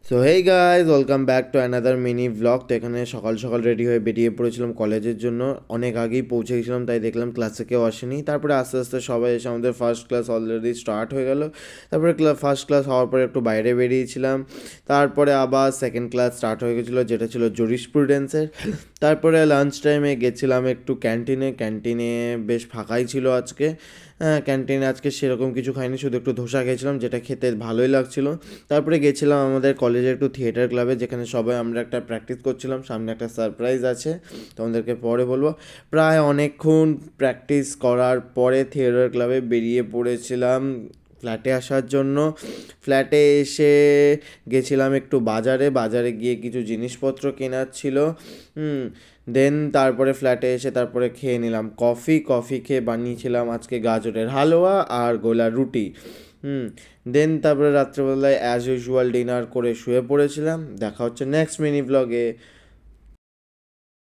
So hey guys, welcome back to another mini vlog. তো এখানে সকাল সকাল রেডি হয়ে বেরিয়ে পড়েছিলাম কলেজের জন্য। অনেক আগেই পৌঁছে গেছিলাম, তাই দেখলাম ক্লাসে কেউ আসেনি। তারপরে আস্তে আস্তে সবাই এসে আমাদের ফার্স্ট ক্লাস অলরেডি স্টার্ট হয়ে গেল। তারপরে ফার্স্ট ক্লাস হওয়ার পরে একটু বাইরে বেরিয়েছিলাম। তারপরে আবার সেকেন্ড ক্লাস স্টার্ট হয়ে গেছিলো, যেটা ছিল জুরিসপ্রুডেন্সের। তারপরে লাঞ্চ টাইমে গেছিলাম একটু ক্যান্টিনে বেশ ফাঁকাই ছিল আজকে। হ্যাঁ, ক্যান্টিনে আজকে সেরকম কিছু খাইনি, শুধু একটু ধোসা খেয়েছিলাম, যেটা খেতে ভালোই লাগছিলো। তারপরে গেছিলাম আমাদের কলেজের একটু থিয়েটার ক্লাবে, যেখানে সবাই আমরা একটা প্র্যাকটিস করছিলাম। সামনে একটা সারপ্রাইজ আছে, তোমাদেরকে পরে বলবো। প্রায় অনেকক্ষণ প্র্যাকটিস করার পরে থিয়েটার ক্লাবে বেরিয়ে পড়েছিলাম ফ্ল্যাটে আসার জন্য। ফ্ল্যাটে এসে গেছিলাম একটু বাজারে গিয়ে কিছু জিনিসপত্র কেনার ছিল। দেন তারপরে ফ্ল্যাটে এসে তারপরে খেয়ে নিলাম কফি খেয়ে বানিয়েছিলাম আজকে গাজরের হালুয়া আর গোলা রুটি। দেন তারপরে রাত্রেবেলায় অ্যাজ ইউজুয়াল ডিনার করে শুয়ে পড়েছিলাম। দেখা হচ্ছে নেক্সট মিনি ব্লগে।